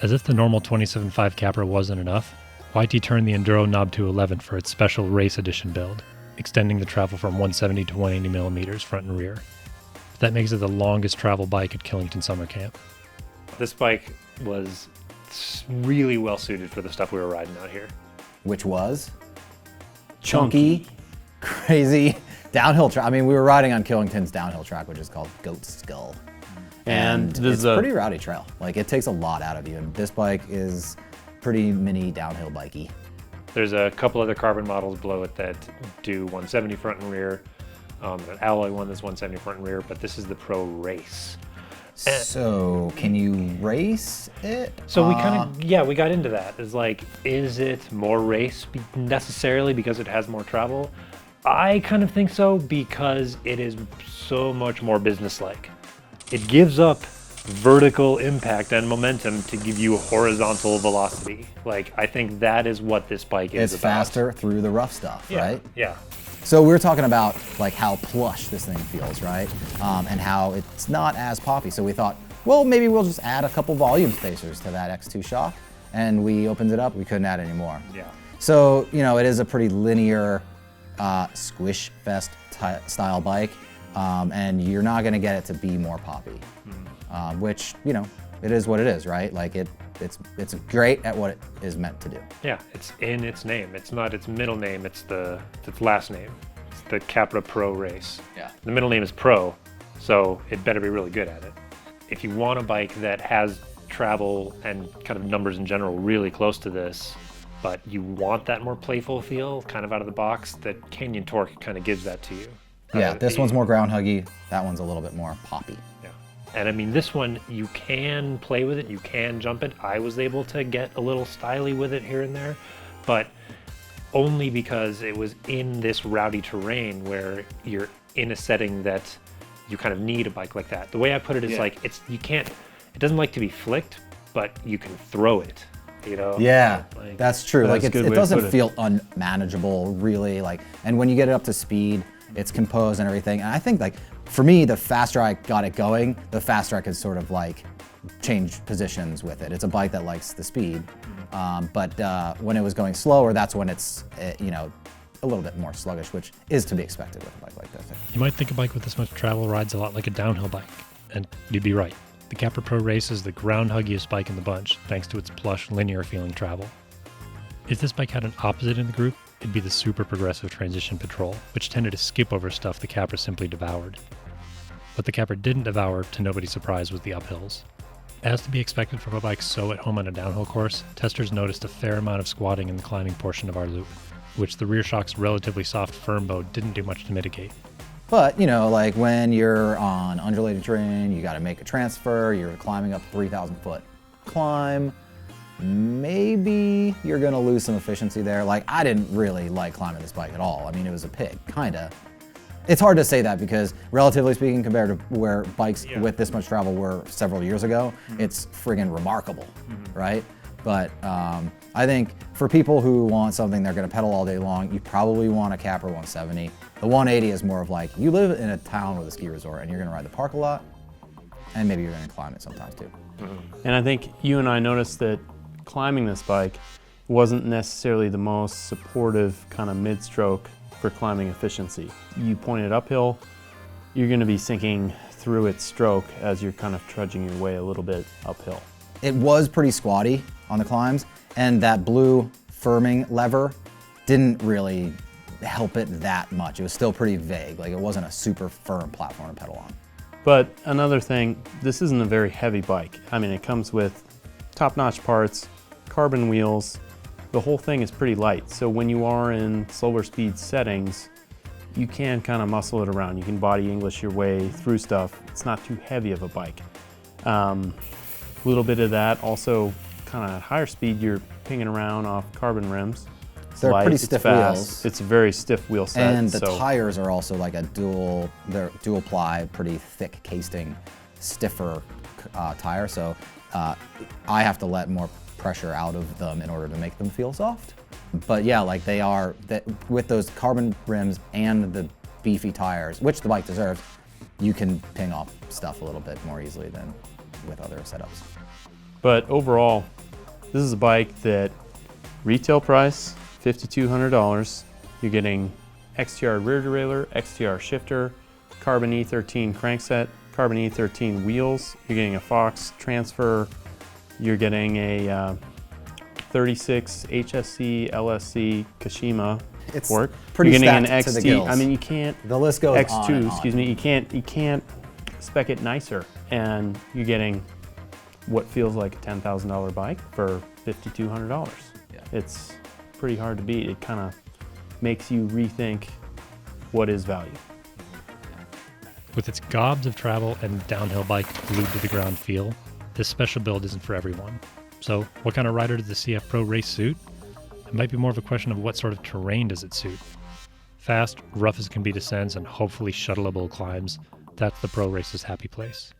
As if the normal 27.5 Capra wasn't enough, YT turned the Enduro knob to 11 for its special race edition build, extending the travel from 170 to 180 millimeters front and rear. That makes it the longest travel bike at Killington Summer Camp. This bike was really well suited for the stuff we were riding out here. Which was chunky, crazy downhill track. I mean, we were riding on Killington's downhill track, which is called Goat Skull. And it's a pretty rowdy trail. Like, it takes a lot out of you. And this bike is pretty mini downhill bikey. There's a couple other carbon models below it that do 170 front and rear. An alloy one that's 170 front and rear, but this is the Pro Race. So can you race it? So we we got into that. It's like, is it more race necessarily because it has more travel? I kind of think so, because it is so much more businesslike. It gives up vertical impact and momentum to give you horizontal velocity. Like, I think that is what this bike is about. It's faster through the rough stuff, right? Yeah. So we're talking about like how plush this thing feels, right? And how it's not as poppy. So we thought, well, maybe we'll just add a couple volume spacers to that X2 shock. And we opened it up, we couldn't add any more. Yeah. So, you know, it is a pretty linear squish fest style bike. And you're not gonna get it to be more poppy. Which, you know, it is what it is, right? Like it's great at what it is meant to do. Yeah, it's in its name. It's not its middle name, it's its last name. It's the Capra Pro Race. Yeah. The middle name is Pro, so it better be really good at it. If you want a bike that has travel and kind of numbers in general really close to this, but you want that more playful feel, kind of out of the box, that Canyon Torque kind of gives that to you. Yeah, this one's more ground huggy, that one's a little bit more poppy. And I mean, this one, you can play with it, you can jump it. I was able to get a little styly with it here and there, but only because it was in this rowdy terrain where you're in a setting that you kind of need a bike like that. The way I put it is like, it doesn't like to be flicked, but you can throw it, you know? Yeah, like, that's true. Like it doesn't it. feel unmanageable, really. Like, and when you get it up to speed, it's composed and everything. And I think, like, for me, the faster I got it going, the faster I could sort of like change positions with it. It's a bike that likes the speed, but when it was going slower, that's when it's, you know, a little bit more sluggish, which is to be expected with a bike like this. You might think a bike with this much travel rides a lot like a downhill bike, and you'd be right. The Capra Pro Race is the ground huggiest bike in the bunch, thanks to its plush, linear feeling travel. If this bike had an opposite in the group, it'd be the super progressive Transition Patrol, which tended to skip over stuff the Capra simply devoured. What the Capra didn't devour, to nobody's surprise, was the uphills. As to be expected from a bike so at home on a downhill course, testers noticed a fair amount of squatting in the climbing portion of our loop, which the rear shock's relatively soft firm bow didn't do much to mitigate. But, you know, like when you're on undulating terrain, you got to make a transfer, you're climbing up 3,000 foot climb, maybe you're going to lose some efficiency there. Like, I didn't really like climbing this bike at all. I mean, it was a pig, kind of. It's hard to say that because, relatively speaking, compared to where bikes with this much travel were several years ago, it's friggin' remarkable, right? But I think for people who want something they're going to pedal all day long, you probably want a Capra 170. The 180 is more of like, you live in a town with a ski resort and you're going to ride the park a lot, and maybe you're going to climb it sometimes too. And I think you and I noticed that climbing this bike wasn't necessarily the most supportive kind of mid-stroke for climbing efficiency. You point it uphill, you're going to be sinking through its stroke as you're kind of trudging your way a little bit uphill. It was pretty squatty on the climbs, and that blue firming lever didn't really help it that much. It was still pretty vague, like it wasn't a super firm platform to pedal on. But another thing, this isn't a very heavy bike. I mean, it comes with top-notch parts, carbon wheels. The whole thing is pretty light, so when you are in slower speed settings, you can kind of muscle it around. You can body English your way through stuff. It's not too heavy of a bike. A little bit of that. Also, kind of at higher speed, you're pinging around off carbon rims. They're light, pretty it's stiff fast. wheels. It's a very stiff wheel set. And the tires are also like a dual ply, pretty thick casting, stiffer tire. So I have to let more pressure out of them in order to make them feel soft. But yeah, like they are, with those carbon rims and the beefy tires, which the bike deserves, you can ping off stuff a little bit more easily than with other setups. But overall, this is a bike that retail price, $5,200. You're getting XTR rear derailleur, XTR shifter, carbon E13 crankset, carbon E13 wheels. You're getting a Fox transfer. You're getting a 36 HSC LSC Kashima It's fork. pretty You're getting stacked an to the XT. gills. I mean, you can't. The list goes on X2, and on. excuse me. You can't spec it nicer, and you're getting what feels like a $10,000 bike for $5,200. Yeah. It's pretty hard to beat. It kind of makes you rethink what is value. With its gobs of travel and downhill bike glued to the ground feel, this special build isn't for everyone. So what kind of rider does the CF Pro Race suit? It might be more of a question of what sort of terrain does it suit. Fast, rough as can be descents and hopefully shuttleable climbs, that's the Pro Race's happy place.